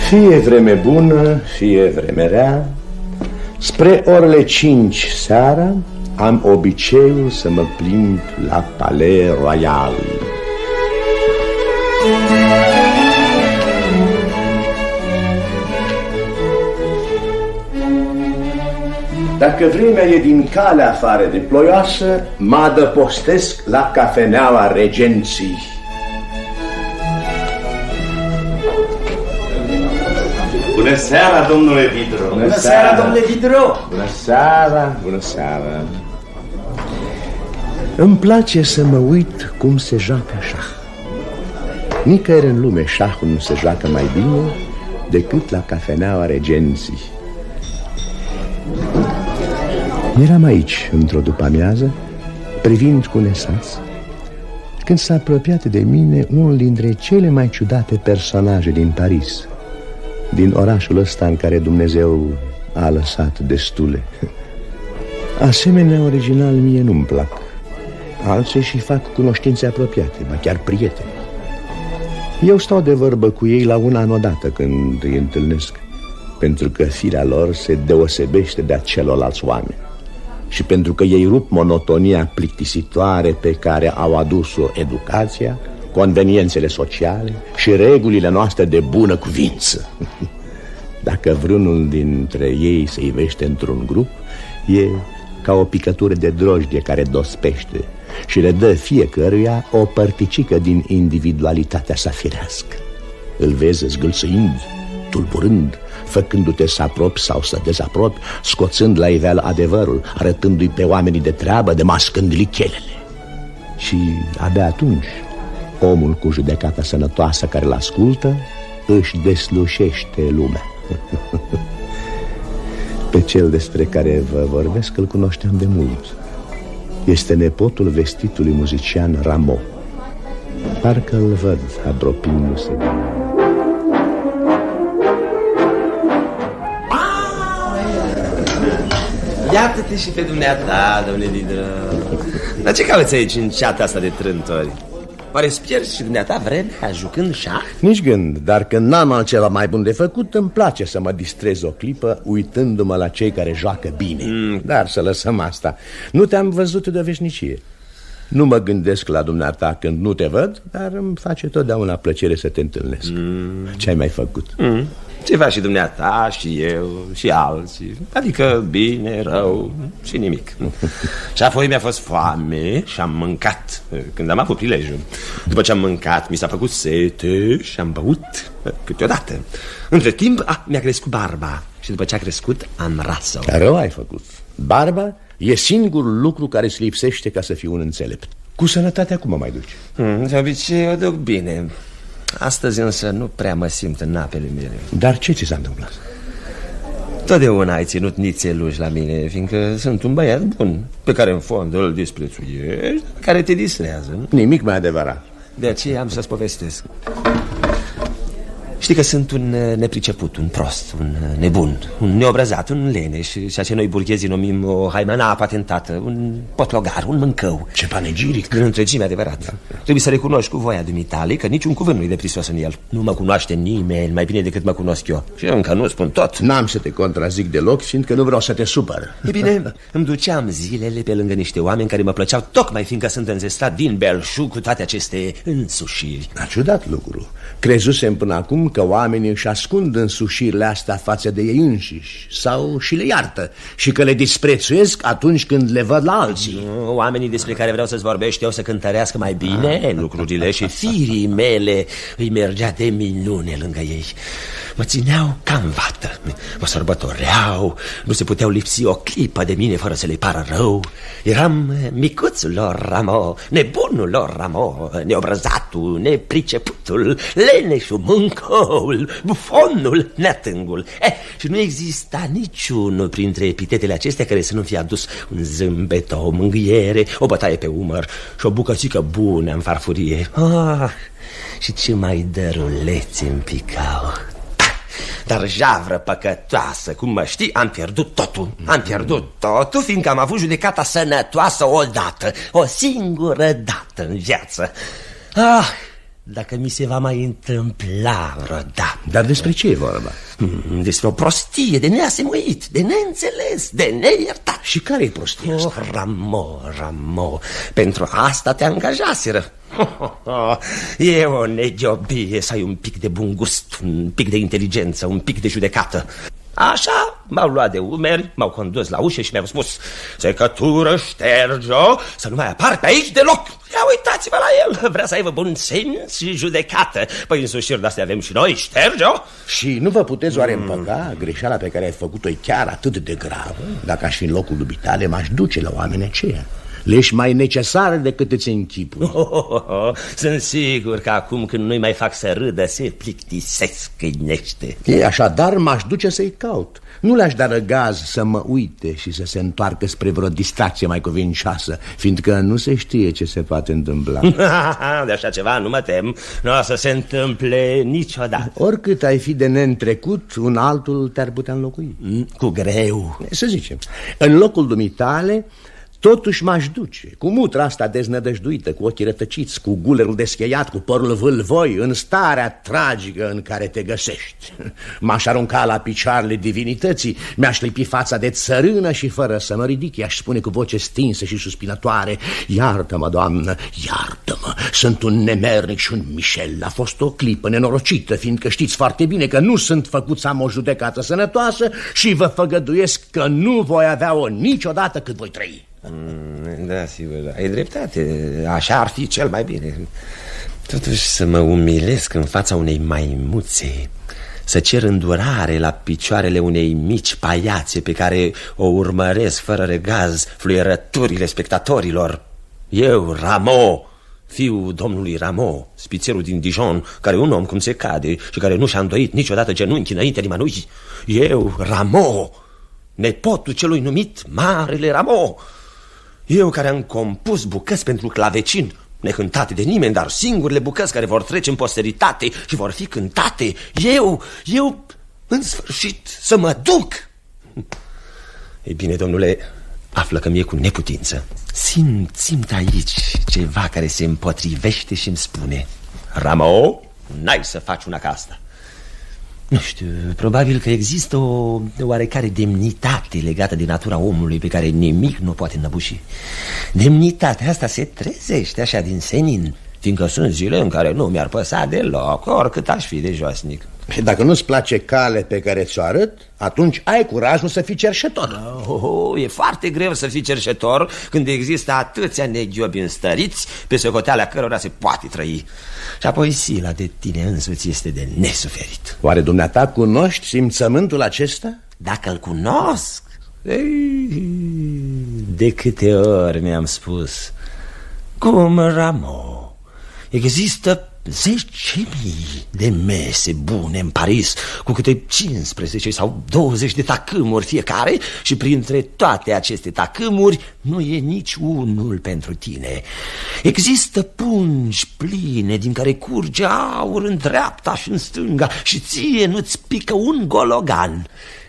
Fie vreme bună, fie vreme rea, spre orele 5 seara am obiceiul să mă plimb la Palais Royal. Dacă vremea e din calea afară de ploioasă, mă adăpostesc la cafeneaua Regenții. Bună seara, domnule Diderot. Bună seara, domnule Diderot. Bună seara, bună seara. Îmi place să mă uit cum se joacă șah. Nicăieri în lume șahul nu se joacă mai bine decât la cafeneaua Regenții. Eram aici, într-o după-amiază, privind cu nesas, când s-a apropiat de mine unul dintre cele mai ciudate personaje din Paris, din orașul ăsta în care Dumnezeu a lăsat destule. Asemenea original mie nu-mi plac. Alții și fac cunoștințe apropiate, ba chiar prieteni. Eu stau de vorbă cu ei la un an odată când îi întâlnesc, pentru că firea lor se deosebește de a celorlalți oameni și pentru că ei rup monotonia plictisitoare pe care au adus-o educația, conveniențele sociale și regulile noastre de bună cuvință. Dacă vreunul dintre ei se ivește într-un grup, e ca o picătură de drojdie care dospește și le dă fiecăruia o părticică din individualitatea sa firească. Îl vezi zgâlțâind, tulburând, făcându-te să apropi sau să dezapropi, scoțând la iveală adevărul, arătându-i pe oamenii de treabă, demascându-li chelele. Și abia atunci omul cu judecata sănătoasă care l-ascultă își deslușește lumea. Pe cel despre care vă vorbesc îl cunoșteam de mult. Este nepotul vestitului muzician Rameau. Parcă îl văd apropiindu-se. Iată-te și pe dumneata, domnule Diderot. Dar ce cauți aici în ceata asta de trântori? Oare-ți pierzi și dumneata vremea jucând șah? Nici gând, dar când n-am altceva mai bun de făcut, îmi place să mă distrez o clipă uitându-mă la cei care joacă bine. Dar să lăsăm asta. Nu te-am văzut de o veșnicie. Nu mă gândesc la dumneata când nu te văd, dar îmi face totdeauna plăcere să te întâlnesc. Ce ai mai făcut? Ce faci și dumneata, și eu, și alții. Adică bine, rău și nimic. Și apoi mi-a fost foame și am mâncat când am avut prilejul. După ce am mâncat, mi s-a făcut sete și am băut câteodată. Între timp, mi-a crescut barba. Și după ce a crescut, am ras-o. Rău ai făcut. Barba e singurul lucru care îți lipsește ca să fii un înțelept. Cu sănătatea cum mă mai duci? De obicei o duc bine. Astăzi însă nu prea mă simt în apele mele. Dar ce ți s-a întâmplat? Totdeauna ai ținut nițeluși la mine, fiindcă sunt un băiat bun, pe care în fond îl disprețuiești, care te distrează. Nimic mai adevărat. De aceea am să-ți povestesc. Știi că sunt un nepriceput, un prost, un nebun, un neobrăzat, un leneș, ceea ce noi burghezii numim o haimana patentată, un potlogar, un mâncău. Ce panegiric! În întregime adevărat. Trebuie să recunoști cu voia dumitale că niciun cuvânt nu-i de prisos în el. Nu mă cunoaște nimeni mai bine decât mă cunosc eu. Și încă nu spun tot. N-am să te contrazic deloc, fiindcă nu vreau să te supăr. E bine, îmi duceam zilele pe lângă niște oameni care mă plăceau tocmai fiindcă sunt înzestrat din belșug cu toate aceste însușiri. A ciudat lucru. Crezusem până acum că oamenii își ascund însușirile astea față de ei înșiși sau și le iartă și că le disprețuiesc atunci când le văd la alții. Oamenii despre care vreau să-ți vorbești eu să cântărească mai bine lucrurile și firii mele îi mergea de minune lângă ei. Mă țineau ca în vată, mă sărbătoreau, nu se puteau lipsi o clipă de mine fără să le pară rău. Eram micuțul lor Rameau, nebunul lor Rameau, neobrăzatul, nepriceputul, leneșul, mâncăul, bufonul, neatângul. Și nu exista niciunul printre epitetele acestea care să nu fie adus un zâmbet, o mângâiere, o bătaie pe umăr și o bucățică bună în farfurie. Și ce mai dăruleți îmi picau. Dar javră păcătoasă, cum mă știi, am pierdut totul. Am pierdut totul, fiindcă am avut judecata sănătoasă odată, o singură dată în viață. dacă mi se va mai întâmpla vreodată. Dar despre ce e vorba? Despre o prostie de neasemuit, de neînțeles, de neiertat. Și care e prostia asta? Ramo, pentru asta te angajaseră. E o negiobie să ai un pic de bun gust, un pic de inteligență, un pic de judecată. Așa m-au luat de umeri, m-au condus la ușă și mi-au spus: secătură, șterge-o, să nu mai apar pe aici deloc. Ia uitați-vă la el, vrea să aibă bun simț și judecată. Păi însușiri de-astea avem și noi, șterge-o. Și nu vă puteți oare împăca? Greșeala pe care ai făcut-o e chiar atât de gravă. Dacă aș fi în locul dumitale, m-aș duce la oamenii aceia. Le-ești mai necesare decât îți închipui. Sunt sigur că acum când nu-i mai fac să râdă, se plictisesc câinește. Așadar m-aș duce să-i caut. Nu le-aș da răgaz să mă uite și să se întoarcă spre vreo distracție mai covincioasă, fiindcă nu se știe ce se poate întâmpla. De așa ceva nu mă tem. Nu o să se întâmple niciodată. Oricât ai fi de neîntrecut, un altul te-ar putea înlocui. Cu greu. Să zicem, în locul dumitale totuși m-aș duce, cu mutra asta deznădăjduită, cu ochii rătăciți, cu gulerul descheiat, cu părul vâlvoi, în starea tragică în care te găsești. M-aș arunca la picioarele divinității, mi-aș lipi fața de țărână și fără să mă ridic, i-aș spune cu voce stinsă și suspinătoare: iartă-mă, Doamnă, iartă-mă, sunt un nemernic și un mișel. A fost o clipă nenorocită, fiindcă știți foarte bine că nu sunt făcut să am o judecată sănătoasă și vă făgăduiesc că nu voi avea-o niciodată cât voi trăi. Da, sigur, ai dreptate. Așa ar fi cel mai bine. Totuși să mă umilesc în fața unei maimuțe, să cer îndurare la picioarele unei mici paiațe pe care o urmăresc fără regaz fluierăturile spectatorilor. Eu, Rameau, fiul domnului Rameau, spițerul din Dijon, care e un om cum se cade și care nu și-a îndoit niciodată genunchi înainte nimănui. Eu, Rameau, nepotul celui numit Marele Rameau. Eu care am compus bucăți pentru clavecin, necântate de nimeni, dar singurele bucăți care vor trece în posteritate și vor fi cântate. Eu, în sfârșit, să mă duc. Ei bine, domnule, află că mi-e cu neputință. Simt aici ceva care se împotrivește și îmi spune: Rameau, n-ai să faci una ca asta. Nu știu, probabil că există o oarecare demnitate legată de natura omului pe care nimic nu poate înăbuși. Demnitatea asta se trezește așa din senin, fiindcă sunt zile în care nu mi-ar păsa deloc, oricât aș fi de josnic. Dacă nu-ți place cale pe care ți-o arăt, atunci ai curajul să fii cerșetor. E foarte greu să fii cerșetor când există atâția neghiobi înstăriți pe socoteala cărora se poate trăi. Și apoi sila de tine însuți este de nesuferit. Oare dumneata cunoști simțământul acesta? Dacă îl cunosc, de câte ori mi-am spus: cum, Rameau, există 10.000 de mese bune în Paris, cu câte 15 sau 20 de tacâmuri fiecare, și printre toate aceste tacâmuri nu e nici unul pentru tine. Există pungi pline din care curge aur în dreapta și în stânga și ție nu-ți pică un gologan.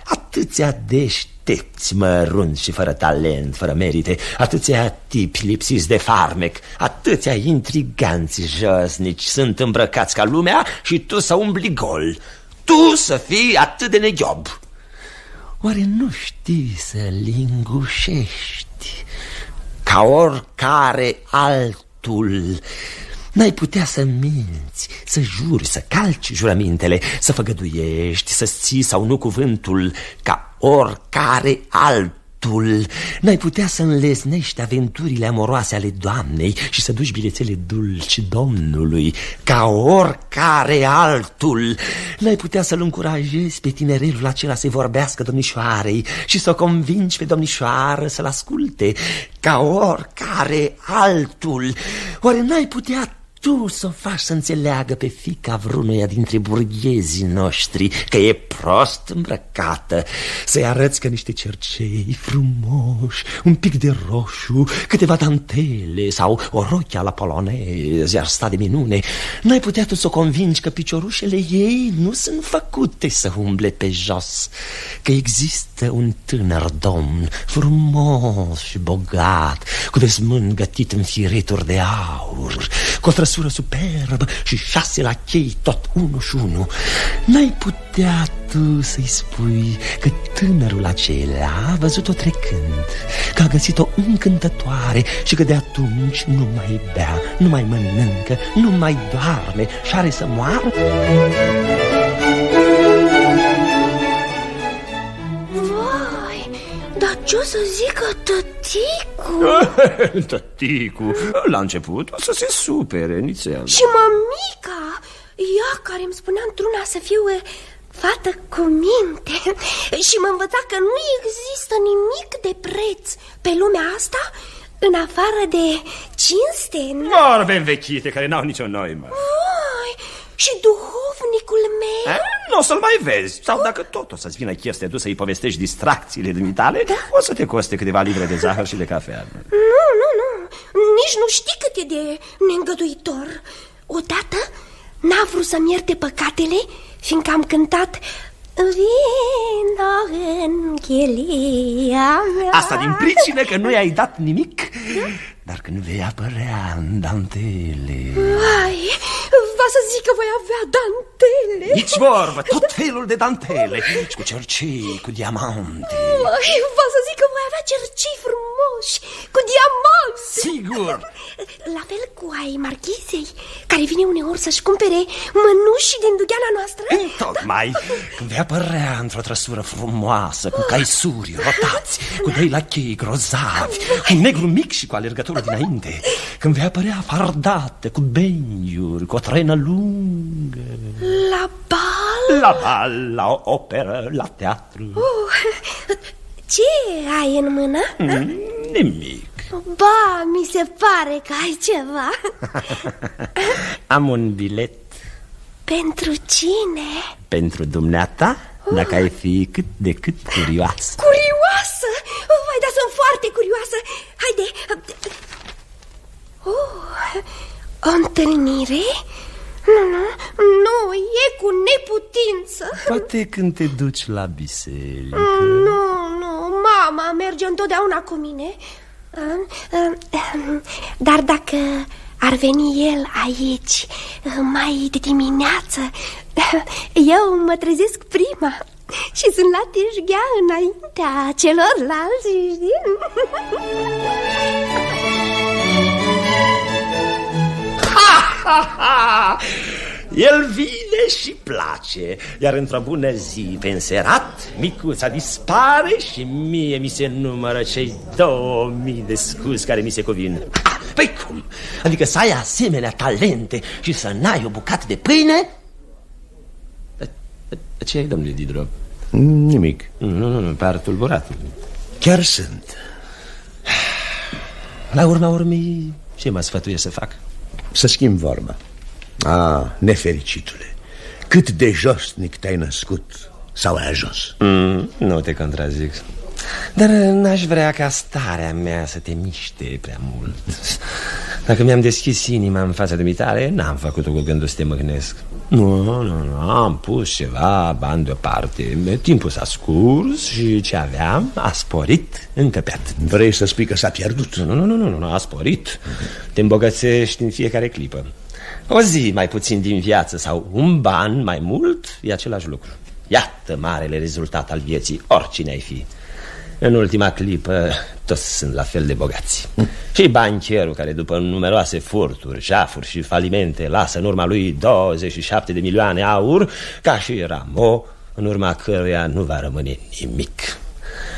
Atâția deștepți mărunți și fără talent, fără merite, atâția tipi lipsiți de farmec, atâția intriganți josnici sunt îmbrăcați ca lumea și tu să umbli gol. Tu să fii atât de neghiob. Oare nu știi să lingușești ca oricare altul? N-ai putea să minți, să juri, să calci jurămintele, să făgăduiești, să-ți ții sau nu cuvântul ca oricare altul. N-ai putea să înlesnești aventurile amoroase ale Doamnei și să duci bilețele dulci Domnului ca oricare altul. N-ai putea să-l încurajezi pe tinerelul acela să-i vorbească domnișoarei și să o convingi pe domnișoară să-l asculte ca oricare altul. Oare n-ai putea tu să o faci să înțeleagă pe fiica vreunuia dintre burghezii noștri că e prost îmbrăcată, să-i arăți că niște cercei frumoși, un pic de roșu, câteva dantele sau o rochie la polonez ar sta de minune? N-ai putea tu să o convingi că piciorușele ei nu sunt făcute să umble pe jos, că există un tânăr domn frumos și bogat, cu desmânt gătit în fireturi de aur, cu o trăsură superbă și 6 lachei, tot unul și unul. N-ai putea tu să-i spui că tânărul acela a văzut-o trecând, că a găsit-o încântătoare și că de atunci nu mai bea, nu mai mănâncă, nu mai doarme și are să moară? Dar ce o să zică tăticu? Tăticu, la început o să se supere, nițel. Și mămica, ea care îmi spunea într-una să fiu fată cu minte și mă învăța că nu există nimic de preț pe lumea asta în afară de cinste. Vorbe învechite care n-au nicio noimă. Vai, și duhovnicul meu? Nu o să-l mai vezi. Sau dacă tot o să-ți vină chef să te duci să-i povestești distracțiile dumitale, o să te coste câteva livre de zahăr și de cafea. Nu, nici nu știi cât e de neîngăduitor. Odată n-a vrut să-mi ierte păcatele, fiindcă am cântat Vino în chelia mea. Asta din pricină că nu i-ai dat nimic. Dar când vei apărea în dantele... Vai, va să zic că voi avea dantele. Nici vorbă, tot felul de dantele. Și cu cercei, cu diamante. Vai, va să zic că voi avea cercei frumoși, cu diamanți. Sigur. La fel cu ai marchizei, care vine uneori să-și cumpere mănuși din dugheana noastră. Tocmai, când vei apărea într-o trăsură frumoasă, cu caisuri rotați, cu 2 lachei grozavi, cu un negru mic și cu alergătorul dinainte, când vei apărea fardată, cu beniuri, cu o trenă lungă. La bal? La bal, la operă, la teatru. Ce ai în mână? Nimic. Ba, mi se pare că ai ceva. Am un bilet. Pentru cine? Pentru dumneata, dacă ai fi cât de cât curioasă. Curioasă? Vai, dar sunt foarte curioasă. Haide. O întâlnire? Nu, e cu neputință. Poate când te duci la biserică. Nu, mama merge întotdeauna cu mine. Dar dacă ar veni el aici mai de dimineață, eu mă trezesc prima și sunt la târghea înaintea celorlalți, știi? El vine și place, iar într-o bună zi, pe înserat, micuța dispare și mie mi se numără cei 2000 de scuzi care mi se cuvin. Păi cum? Adică să ai asemenea talente și să n-ai o bucată de pâine? Ce ai, domnule Diderot? Nimic. Nu, par tulburat. Chiar sunt. La urma urmei, ce mă sfătuie să fac? Să schimb vorba. Nefericitule, cât de josnic te-ai născut sau ai ajuns? Nu te contrazic, dar n-aș vrea ca starea mea să te miște prea mult. Dacă mi-am deschis inima în fața dumitale, n-am făcut-o cu gândul să te mâhnesc. Nu, am pus ceva bani deoparte. Timpul s-a scurs și ce aveam a sporit încă pe atât. Vrei să spui că s-a pierdut? Nu, a sporit. Te îmbogățești în fiecare clipă. O zi mai puțin din viață sau un ban mai mult e același lucru. Iată marele rezultat al vieții, oricine ai fi. În ultima clipă toți sunt la fel de bogați. Și bancherul care după numeroase furturi, jafuri și falimente lasă în urma lui 27 de milioane aur, ca și Rameau, în urma căruia nu va rămâne nimic.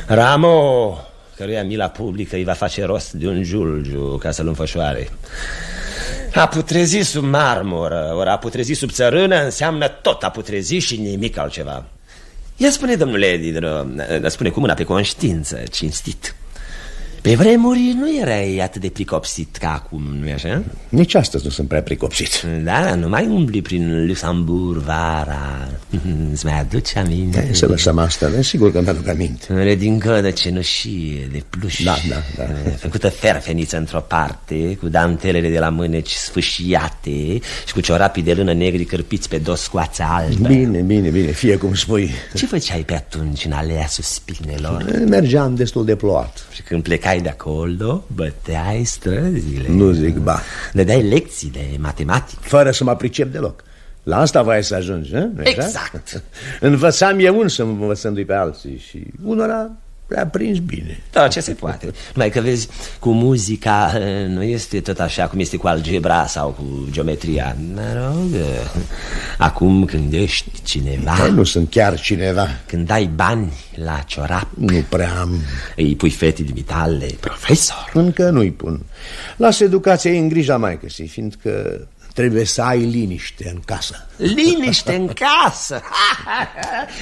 Rameau, căruia mila publică îi va face rost de un giulgiu ca să-l înfășoare. A putrezi sub marmură, ori a putrezi sub țărână înseamnă tot a putrezi și nimic altceva. Ia spune, domnule Diderot, spune cu mâna pe conștiință, cinstit. Pe vremuri nu erai atât de pricopsit ca acum, nu-i așa? Nici astăzi nu sunt prea pricopsit. Da, nu mai umbli prin Luxemburg vara. Îți mai aduce aminte? Să lăsăm asta, sigur că îmi aduc aminte. Redincă de cenușie, de pluș. Da. Făcută ferfeniță într-o parte, cu dantelele de la mâneci sfâșiate și cu ciorapii de lână negri cârpiți pe dos scoață albă. Bine, fie cum spui. Ce făceai pe atunci în alea suspinelor? Mergeam destul de plouat. Și când plecai plecai de acolo, băteai străzile. Nu zic ba. Dădeai lecții de matematică. Fără să mă pricep deloc. La asta voiai să ajungi, nu? Exact. Învățam eu însă învățându-i pe alții și unora le-a prins bine. Da, ce se poate. Numai că vezi, cu muzica nu este tot așa cum este cu algebra sau cu geometria. Mă rog, acum când ești cineva... Nu sunt chiar cineva. Când dai bani la ciorap... Nu prea am... Îi pui fetii dumitale profesor. Încă nu-i pun. Las educația în grija maică-si, fiindcă trebuie să ai liniște în casă. Liniște în casă?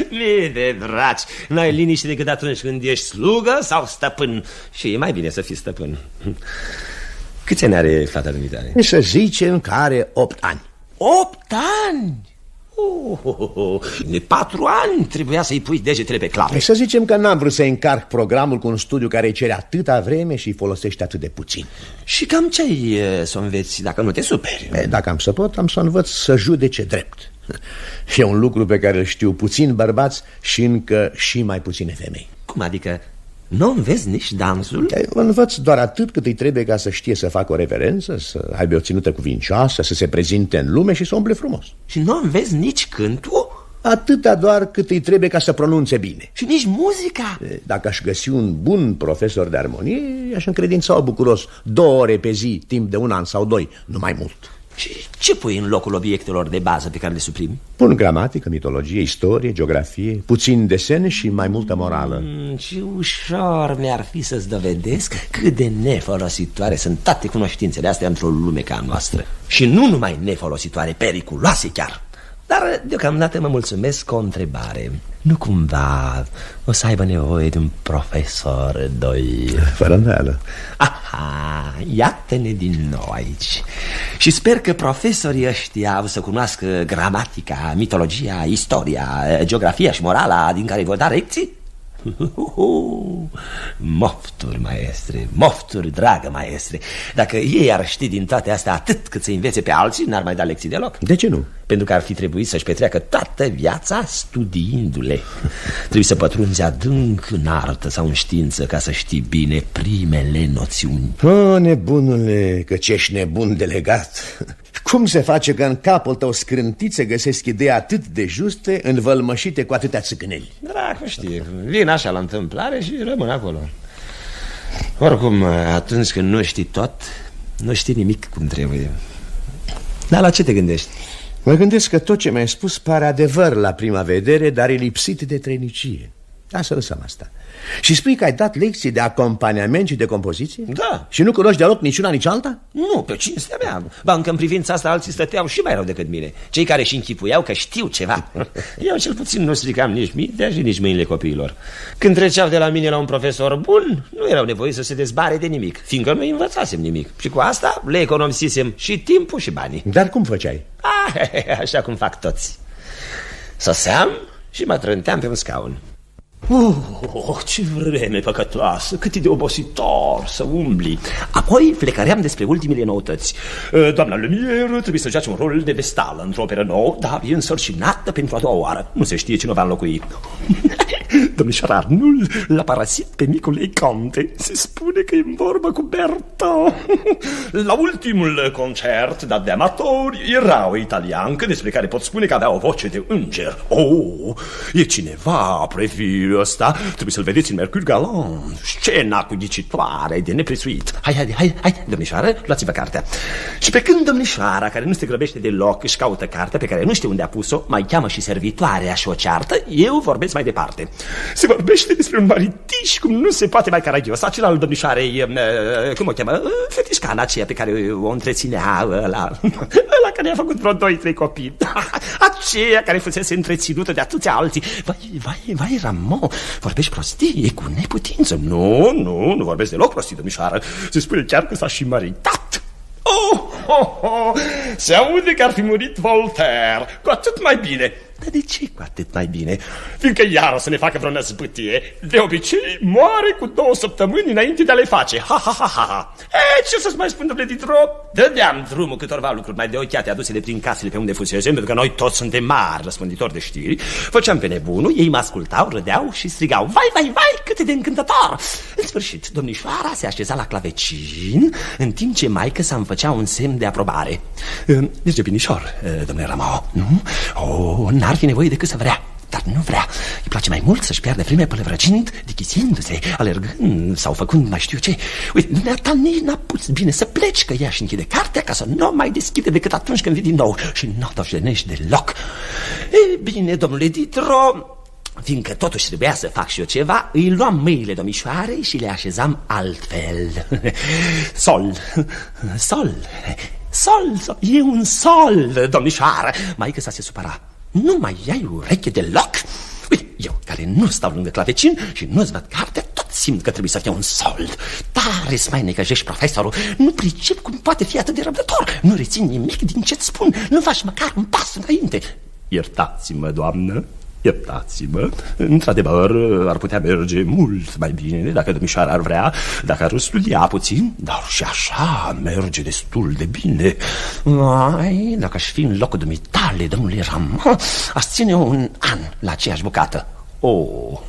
Bine, dragi, n-ai liniște decât atunci când ești slugă sau stăpân. Și e mai bine să fii stăpân. Câți ani are fata dumitare? Să zicem că are 8 ani. 8 ani? De 4 ani trebuia să-i pui degetele pe clape. Să zicem că n-am vrut să încarc programul cu un studiu care îi cere atâta vreme și îi folosește atât de puțin. Și cam ce-i să înveți dacă nu te superi? Dacă am să pot, am să învăț să judece drept. E un lucru pe care îl știu puțin bărbați și încă și mai puține femei. Cum adică? Nu înveți nici dansul? Învăț doar atât cât îi trebuie ca să știe să facă o reverență, să aibă o ținută cuvincioasă, să se prezinte în lume și să umble frumos. Și nu înveți nici cântul? Atâta doar cât îi trebuie ca să pronunțe bine. Și nici muzica? Dacă aș găsi un bun profesor de armonie, aș încredința-o bucuros 2 ore pe zi, timp de 1 an sau 2, nu mai mult. Și ce pui în locul obiectelor de bază pe care le suprimi? Pun gramatică, mitologie, istorie, geografie, puțin desen și mai multă morală. Ce ușor mi-ar fi să-ți dovedesc cât de nefolositoare sunt toate cunoștințele astea într-o lume ca a noastră. Și nu numai nefolositoare, periculoase chiar. Dar deocamdată mă mulțumesc cu o întrebare. Nu cumva o să aibă nevoie de un profesor 2? Fără îndoială. Aha, iată-ne din nou aici. Și sper că profesorii ăștia o să cunoască gramatica, mitologia, istoria, geografia și morala din care vor da lecții? Mofturi, maestre, mofturi, dragă maestre. Dacă ei ar ști din toate astea atât cât să învețe pe alții, n-ar mai da lecții deloc. De ce nu? Pentru că ar fi trebuit să-și petreacă toată viața studiindu-le. Trebuie să pătrunzi adânc în artă sau în știință ca să știi bine primele noțiuni. Nebunule, că ești nebun delegat. Cum se face că în capul tău scrântițe găsesc idei atât de juste, învălmășite cu atâtea țâcâneli? Dracu știe, vin așa la întâmplare și rămân acolo. Oricum, atunci când nu știi tot, nu știi nimic cum trebuie. Dar la ce te gândești? Mă gândesc că tot ce mi-ai spus pare adevăr la prima vedere, dar e lipsit de trăinicie. Da, să lăsăm asta. Și spui că ai dat lecții de acompaniament și de compoziție? Da. Și nu cunoști deloc nici una, nici alta? Nu, pe cinstea mea. Ba, încă în privința asta alții stăteau și mai rău decât mine. Cei care și închipuiau că știu ceva. Eu cel puțin nu stricam nici mintea și nici mâinile copiilor. Când treceau de la mine la un profesor bun, nu erau nevoie să se dezbare de nimic, fiindcă nu învățasem nimic. Și cu asta le economisisem și timpul și banii. Dar cum făceai? Așa cum fac toți. Soseam și mă trânteam pe un scaun. Ce vreme păcătoasă, cât e de obositor să umbli. Apoi flecăream despre ultimele noutăți. Doamna Lumière trebuie să joace un rol de vestală într-o operă nouă, dar e însărcinată pentru a 2-a oară. Nu se știe cine o va înlocui. Domnișoara Arnoul l-a parasit pe micul ei Conte. Se spune că e în vorbă cu Berto. La ultimul concert dat de amatori era o italiancă despre care pot spune că avea o voce de înger. E cineva previu ăsta. Trebuie să-l vedeți în Mercur Galant. Scena cu ghicitoare de neprețuit. Hai, domnișoară, luați-vă cartea. Și pe când domnișoara, care nu se grăbește deloc, își caută cartea pe care nu știu unde a pus-o, mai cheamă și servitoarea și o ceartă, eu vorbesc mai departe. Se vorbește despre un maritiș cum nu se poate mai caragios. Acela al domnișoarei, cum o cheamă? Fetișcana aceea pe care o întreținea ăla care a făcut vreo 2-3 copii. Aceea care fusese întreținută de atâția alții. Vai, Ramon, vorbești prostii, e cu neputință. Nu vorbesc deloc prostii, domnișoară. Se spune chiar că s-a și măritat. Se aude că ar fi murit Voltaire. Cu atât mai bine. Dar de ce cu atât mai bine? Fiindcă iar o să ne facă vreo năzbâtie. De obicei moare cu 2 săptămâni înainte de a le face. Ha, ha, ha, ha. Ce să-ți mai spun, domnule Diderot? Dădeam drumul câtorva lucruri mai de ochiate aduse de prin casele pe unde fusese, pentru că noi toți suntem mari răspânditori de știri. Făceam pe nebunul, ei mă ascultau, râdeau și strigau: vai, vai, vai, cât de încântător! În sfârșit, domnișoara se așeza la clavecin, în timp ce maică-sa îmi făcea un semn de aprobare. Merge binișor, domnule Rameau, nu? N-ar fi nevoie decât să vrea. Dar nu vrea. Îi place mai mult să-și pierde vremea pălăvrăgind, dichizindu-se, alergând sau făcând mai știu ce. Uite, dumneata nici n-a pus bine să pleci, că ea și închide cartea ca să nu mai deschide decât atunci când vii din nou. Și nu te jenești deloc. E bine, domnule Diderot, fiindcă totuși trebuia să fac și eu ceva, îi luam mâinile domnișoarei și le așezam altfel. Sol, sol, sol, sol. E un sol, domnișoară. Maică-sa se supăra. Nu mai ai ureche deloc? Uite, eu care nu stau lângă clavecin și nu-ți văd cartea, tot simt că trebuie să fie un sold. Tare-ți mai necăjești, profesorul. Nu pricep cum poate fi atât de răbdător. Nu rețin nimic din ce-ți spun. Nu faci măcar un pas înainte. Iertați-mă, doamnă, iertați-mă. Într-adevăr, ar putea merge mult mai bine dacă domnișoara ar vrea, dacă ar studia puțin, dar și așa merge destul de bine. Ai, dacă aș fi în locul dumitale, domnule Rameau, aș ține un an la aceeași bucată. Oh,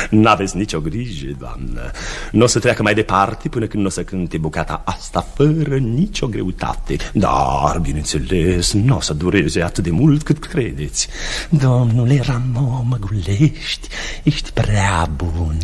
n-aveți nicio grijă, doamnă. Nu o să treacă mai departe până când nu o să cânte bucata asta fără nicio greutate. Dar, bineînțeles, nu o să dureze atât de mult cât credeți. Domnule Rameau, mă gulești, ești prea bun.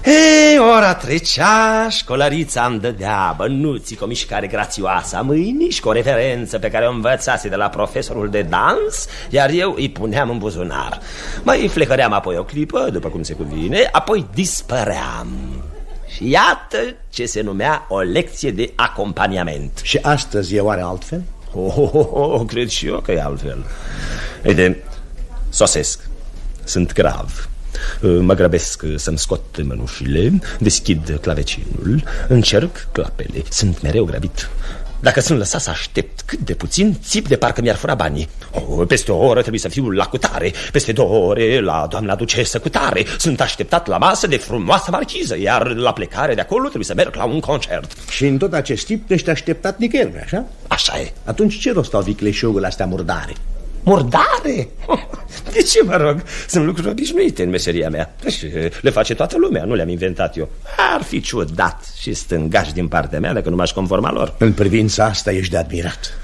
Ei, ora trecea, școlărița îmi dădea bănuții cu o mișcare grațioasă a mâinii și cu o referență pe care o învățase de la profesorul de dans, iar eu îi puneam în buzunar. Mai flecăream apoi o clipă, după cum se cuvine, apoi dispăream. Și iată ce se numea o lecție de acompaniament. Și astăzi e oare altfel? Cred și eu că e altfel. Uite, sosesc, sunt grav. Mă grăbesc să-mi scot mănușile, deschid clavecinul, încerc clapele, sunt mereu grăbit. Dacă sunt lăsat să aștept cât de puțin, țip de parcă mi-ar fura banii. Peste o oră trebuie să fiu la cutare, peste 2 ore la doamna ducesă cutare. Sunt așteptat la masă de frumoasă marchiză, iar la plecare de acolo trebuie să merg la un concert. Și în tot acest timp nu ești așteptat nicăieri, așa? Așa e. Atunci ce rost au vicleșugul astea murdare? Murdare? De ce, mă rog? Sunt lucruri obișnuite în meseria mea. Le face toată lumea, nu le-am inventat eu. Ar fi ciudat și stângaș din partea mea dacă nu m-aș conforma lor. În privința asta ești de admirat.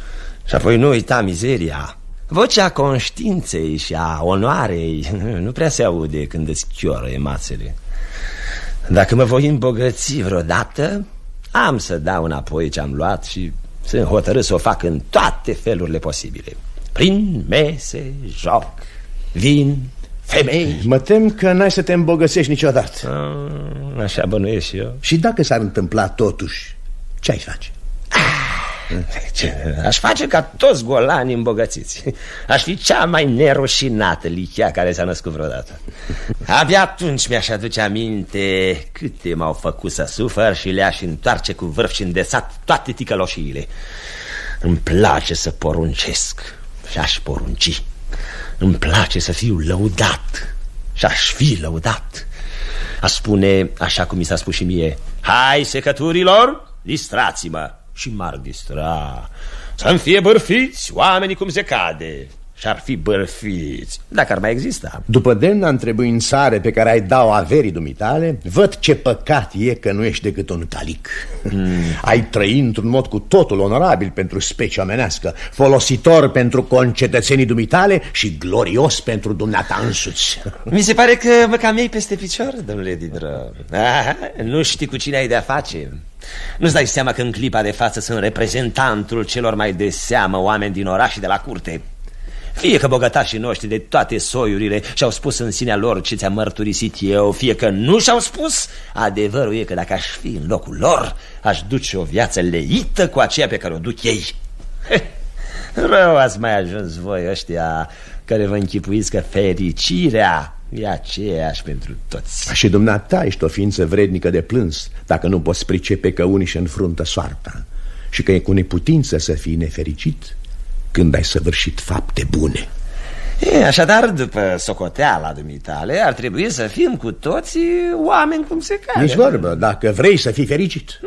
Și apoi nu uita mizeria. Vocea conștiinței și a onoarei nu prea se aude când îți chioră emațele. Dacă mă voi îmbogăți vreodată, am să dau înapoi ce-am luat și sunt hotărât să o fac în toate felurile posibile. Prin mese, joc, vin, femei. Mă tem că n-ai să te îmbogățești niciodată. Așa bănuiesc și eu. Și dacă s-ar întâmpla totuși, ce ai face? Aș face ca toți golanii îmbogățiți. Aș fi cea mai nerușinată lichea care s-a născut vreodată. Abia atunci mi-aș aduce aminte câte m-au făcut să sufăr și le-aș întoarce cu vârf și îndesat toate ticăloșiile. Îmi place să poruncesc și aș porunci. Îmi place să fiu lăudat și aș fi lăudat. Aș spune, așa cum mi s-a spus și mie: hai, secăturilor, distrați-mă. Și m-ar distra. Să-mi fie bârfiți oamenii cum se cade. Și-ar fi bârfiți, dacă ar mai exista. După demna întrebuințare pe care ai dau averii dumitale, văd ce păcat e că nu ești decât un calic. Ai trăit într-un mod cu totul onorabil pentru specia omenească, folositor pentru concetățenii dumitale și glorios pentru dumneata însuți. Mi se pare că mă cam iei peste picior, domnule Diderot. Nu știi cu cine ai de-a face. Nu-ți dai seama că în clipa de față sunt reprezentantul celor mai de seamă oameni din oraș și de la curte. Fie că bogătașii noștri de toate soiurile și-au spus în sinea lor ce ți-am mărturisit eu, fie că nu și-au spus, adevărul e că dacă aș fi în locul lor, aș duce o viață leită cu aceea pe care o duc ei. Rău ați mai ajuns voi ăștia care vă închipuiți că fericirea e aceeași pentru toți. Și dumneata ești o ființă vrednică de plâns dacă nu poți pricepe că unii își înfruntă soarta. și că e cu neputință să fii nefericit când ai săvârșit fapte bune. Așadar, după socoteala dumitale, ar trebui să fim cu toții oameni cum se cade. Nici vorbă, dacă vrei să fii fericit.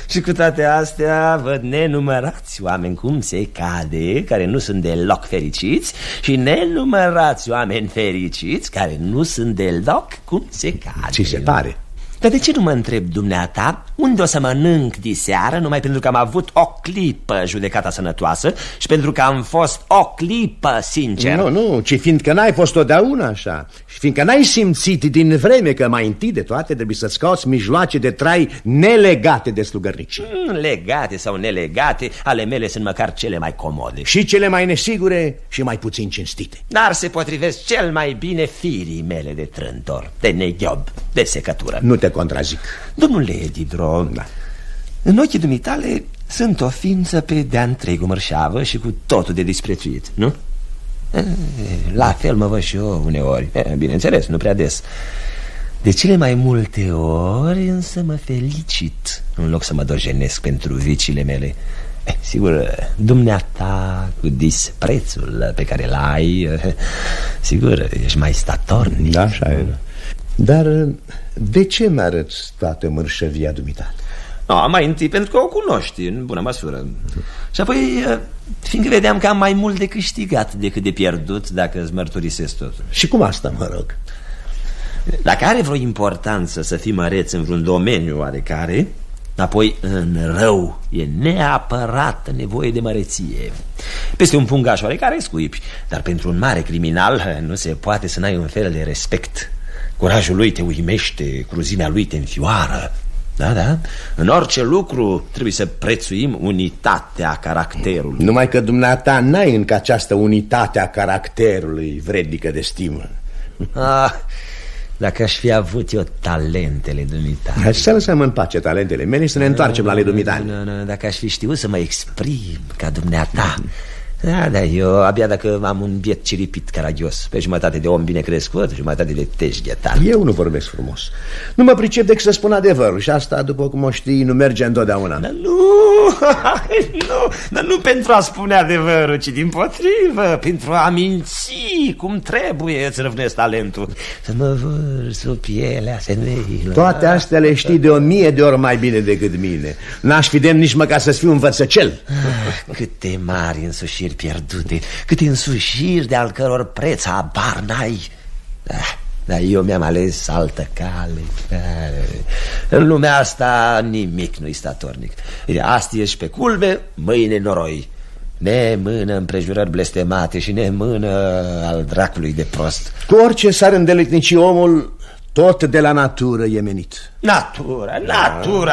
Și cu toate astea văd nenumărați oameni cum se cade, care nu sunt deloc fericiți, și nenumărați oameni fericiți care nu sunt deloc cum se cade. Ți se pare? Dar de ce nu mă întreb dumneata unde o să mănânc diseară numai pentru că am avut o clipă judecata sănătoasă și pentru că am fost o clipă sincer? Nu, ci fiindcă n-ai fost totdeauna așa și fiindcă n-ai simțit din vreme că mai întâi de toate trebuie să-ți cauți mijloace de trai nelegate de slugărnici. Legate sau nelegate, ale mele sunt măcar cele mai comode. Și cele mai nesigure și mai puțin cinstite. Dar se potrivesc cel mai bine firii mele de trântor, de neghiob, de secătură. Nu te contrazic. Domnule Didro, în ochii dumitale sunt o ființă pe de-a întregul mărșavă și cu totul de disprețuit, nu? La fel mă văd și eu uneori. Bineînțeles, nu prea des. De cele mai multe ori însă mă felicit în loc să mă dojenesc pentru viciile mele. Sigur, dumneata cu disprețul pe care l-ai, sigur, ești mai statornic. Da, așa e. Dar de ce mi-arăți toată mărșăvia dumitale? Mai întâi pentru că o cunoști în bună măsură. Și apoi fiindcă vedeam că am mai mult de câștigat decât de pierdut dacă îți mărturisesc totul. Și cum asta, mă rog? Dacă are vreo importanță să fii măreț în vreun domeniu oarecare, apoi în rău e neapărat nevoie de măreție. Peste un pungaș oarecare scuipi, dar pentru un mare criminal nu se poate să n-ai un fel de respect. Curajul lui te uimește, cruzimea lui te înfioară. Da, în orice lucru trebuie să prețuim unitatea caracterului. Numai că dumneata n-ai încă această unitate a caracterului vrednică de stimă. Dacă aș fi avut eu talentele dumitale. Hai să lăsăm în pace talentele mele și să ne întoarcem la ale dumitale. Dacă aș fi știut să mă exprim ca dumneata. Da, eu abia dacă am un biet ciripit caragios, pe jumătate de om bine crescut, jumătate de teșghetar. Eu nu vorbesc frumos. Nu mă pricep decât să spun adevărul și asta, după cum o știi, nu merge întotdeauna. Dar nu pentru a spune adevărul, ci dimpotrivă, pentru a minți cum trebuie îți răvnesc talentul. Să mă văr sub pielea femeilor. Toate astea le știi de 1000 de ori mai bine decât mine. N-aș fi demn nici măcar să-ți fiu învățăcel. Câte mari însușiri pierdute, câte însușiri de al căror preț habar n-ai. Dar eu mi-am ales altă cale. În lumea asta nimic nu-i statornic. Astăzi ești pe culme, mâine noroi. Nemână împrejurări blestemate și nemână al dracului de prost. Cu orice s-ar îndeletnici omul, tot de la natură e menit.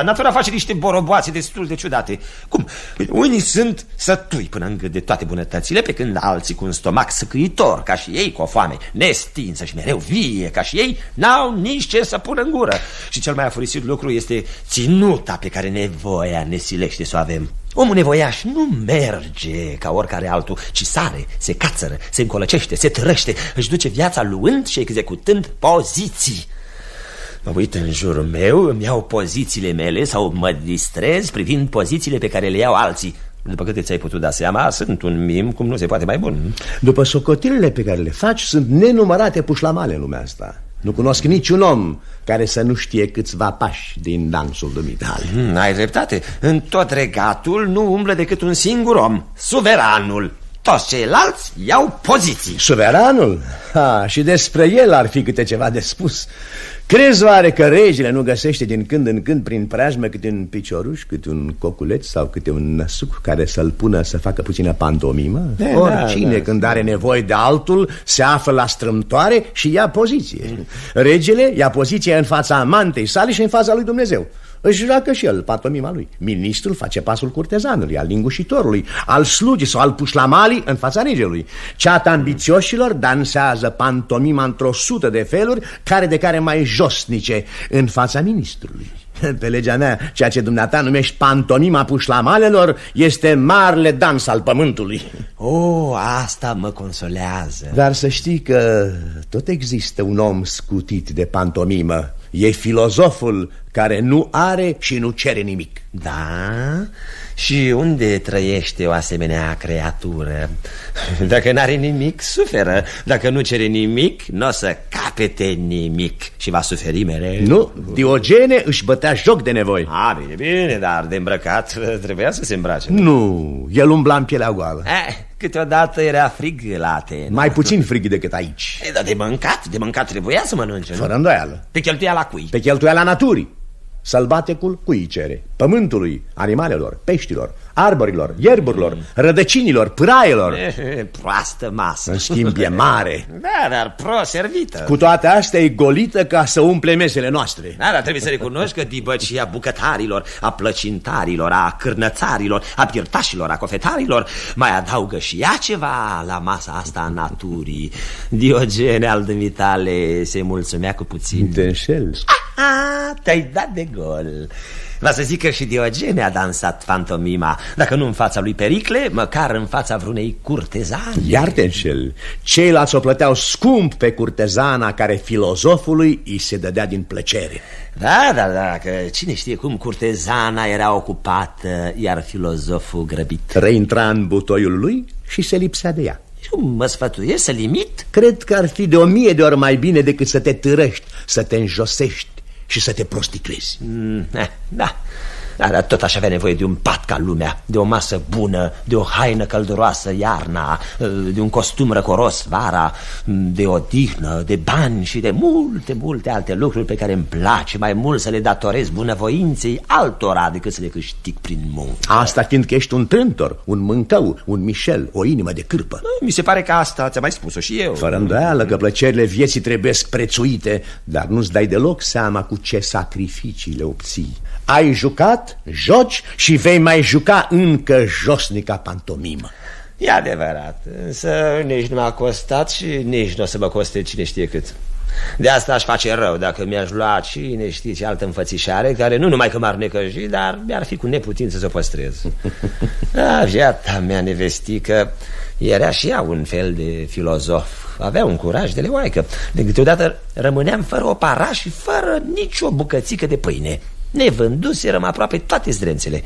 Natura face niște boroboațe destul de ciudate. Cum? Unii sunt sătui până în gât de toate bunătățile, pe când alții cu un stomac săcâitor, ca și ei, cu o foame nestinsă și mereu vie, ca și ei, n-au nici ce să pună în gură. Și cel mai afurisit lucru este ținuta pe care nevoia ne silește să o avem. Omul nevoiaș nu merge ca oricare altul, ci sare, se cațără, se încolăcește, se târăște, își duce viața luând și executând poziții. Mă uit în jurul meu, îmi iau pozițiile mele sau mă distrez privind pozițiile pe care le iau alții. După câte ți-ai putut da seama, sunt un mim cum nu se poate mai bun. După socotilele pe care le faci, sunt nenumărate pușlamale în lumea asta. Nu cunosc niciun om care să nu știe câțiva pași din dansul dumitale. Ai dreptate. În tot regatul nu umblă decât un singur om, suveranul. Toți ceilalți iau poziții. Suveranul? Și despre el ar fi câte ceva de spus. Crezi oare că regele nu găsește din când în când prin preajmă câte un picioruș, câte un coculeț sau câte un năsuc care să-l pună să facă puțină pantomimă? Oricine când are nevoie de altul se află la strâmtoare și ia poziție. Regele ia poziție în fața amantei sale și în fața lui Dumnezeu. Își joacă și el pantomima lui. Ministrul face pasul curtezanului, al lingușitorului, al slugii sau al pușlamalii în fața regelui. Ceata ambițioșilor dansează pantomima într-o 100 de feluri, care de care mai josnice în fața ministrului. Pe legea mea, ceea ce dumneata numești pantomima pușlamalelor este marele dans al pământului. Asta mă consolează. Dar să știi că tot există un om scutit de pantomimă. E filozoful care nu are și nu cere nimic. Da? Și unde trăiește o asemenea creatură? Dacă n-are nimic, suferă. Dacă nu cere nimic, n-o să capete nimic și va suferi mereu. Nu, Diogene își bătea joc de nevoi. Bine, dar de îmbrăcat trebuia să se îmbrace. Nu, el umbla în pielea goală. Câteodată era frig la Atena. Mai puțin frig decât aici. Dar de mâncat trebuia să mănânce, nu? Fără îndoială. Pe cheltuiala cui? Pe cheltuiala naturii. Sălbaticul cui îi cere? Pământului, animalelor, peștilor, arborilor, ierburilor, rădăcinilor, pâraielor. Proastă masă. În schimb e mare. Da, dar pro-servită. Cu toate astea e golită ca să umple mesele noastre. Da, dar trebuie să recunoști că dibăcia bucătarilor, a plăcintarilor, a cârnățarilor, a pirtașilor, a cofetarilor mai adaugă și ea ceva la masa asta a naturii. Diogene al dumitale se mulțumea cu puțin. Te înșeli. Te-ai dat de gol. Va să zic că și Diogene a dansat fantomima, dacă nu în fața lui Pericle, măcar în fața vreunei curtezane. Iar te înșel. Ceilalți o plăteau scump pe curtezana care filozofului îi se dădea din plăcere. Da, că cine știe cum curtezana era ocupată, iar filozoful grăbit. Reintra în butoiul lui și se lipsea de ea. Mă sfătuiești să limit? Cred că ar fi de 1000 de ori mai bine decât să te târăști, să te înjosești și să te prostituezi. Da, dar tot aș avea nevoie de un pat ca lumea, de o masă bună, de o haină călduroasă iarna, de un costum răcoros vara, de odihnă, de bani și de multe alte lucruri pe care îmi place mai mult să le datorez bunăvoinței altora decât să le câștig prin muncă. Asta fiindcă ești un trântor, un mâncău, un mișel, o inimă de cârpă. Mi se pare că asta ți-am mai spus-o și eu. Fără îndoială că plăcerile vieții trebuie prețuite, dar nu-ți dai deloc seama cu ce sacrificii le obții. Ai jucat, joci și vei mai juca încă josnica pantomimă. E adevărat, însă nici nu m-a costat și nici nu o să mă coste cine știe cât. De asta aș face rău dacă mi-aș lua cine știe ce altă înfățișare, care nu numai că m-ar necăji, dar mi-ar fi cu neputință să o păstrez. Viața mea nevestică era și ea un fel de filozof. Avea un curaj de leoaică. De câteodată rămâneam fără o para și fără nicio bucățică de pâine. Nevânduserăm aproape toate zdrențele.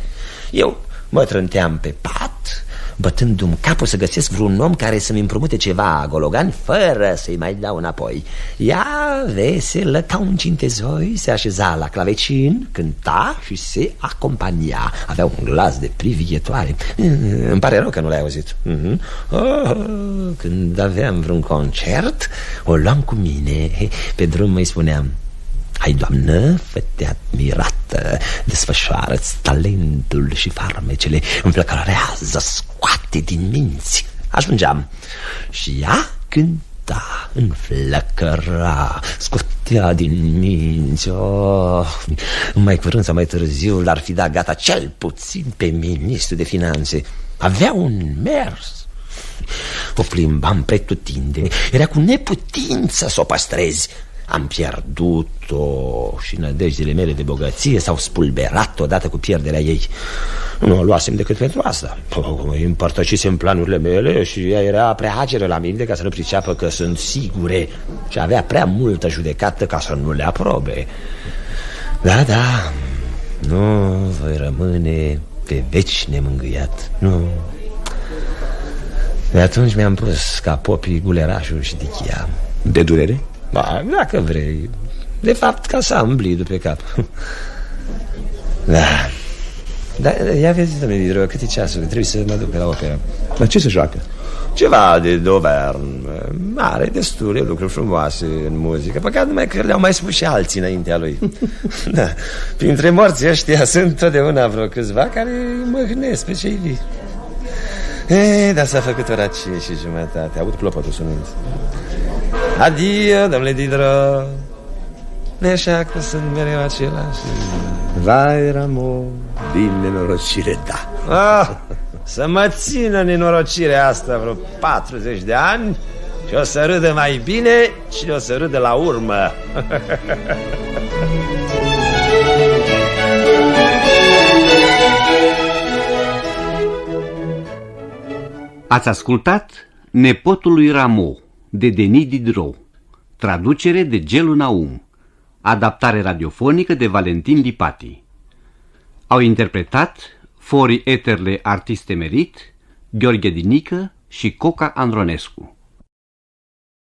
Eu mă trânteam pe pat, bătându-mi capul să găsesc vreun om care să-mi împrumute ceva gologan fără să-i mai dau înapoi. Ea, veselă ca un cintezoi, se așeza la clavecin, cânta și se acompania. Avea un glas de privighetoare. Îmi pare rău că nu l-ai auzit. Când aveam vreun concert, o luam cu mine. Pe drum îi spuneam: hai, doamnă, fete admirată, desfășoară-ți talentul și farmecele, înflăcărează, scoate din minți. Ajungeam și ea cânta, înflăcăra, scotea din minți. Mai curând sau mai târziu l-ar fi dat gata cel puțin pe ministru de finanțe. Avea un mers, o plimbam pretutindeni, era cu neputință să o păstrezi. Am pierdut-o și nădejdele mele de bogăție s-au spulberat odată cu pierderea ei. Nu o luasem decât pentru asta. Îi împărtășisem planurile mele și ea era prea ageră la mine ca să nu priceapă că sunt sigure și avea prea multă judecată ca să nu le aprobe. Da, nu voi rămâne pe veci nemângâiat. Nu. De atunci mi-am pus ca popii gulerașul și dichia. De durere? Ba, dacă vrei. De fapt, ca să am blidul pe cap. Da, ia vezi, domnule Diderot, cât e ceasul, trebuie să mă duc la opera. Dar ce se joacă? Ceva de Dovern. Are destule lucruri frumoase în muzică. Păcat numai că le-au mai spus și alții înaintea lui. Da. Printre morții ăștia sunt totdeauna vreo câțiva care măhnesc pe cei vii. Dar s-a făcut ora 5:30. Aud clopotul sunând. Adio, domnule Diderot. Nu așa că sunt mereu același. Vai, Ramo, din nenorocire, da. Să mă țină nenorocirea asta vreo 40 de ani și o să râdă mai bine și o să râdă la urmă. Ați ascultat Nepotul lui Rameau, de Denis Diderot, traducere de Gelu Naum, adaptare radiofonică de Valentin Lipati. Au interpretat Fori Eterle, artist emerit, Gheorghe Dinică și Coca Andronescu.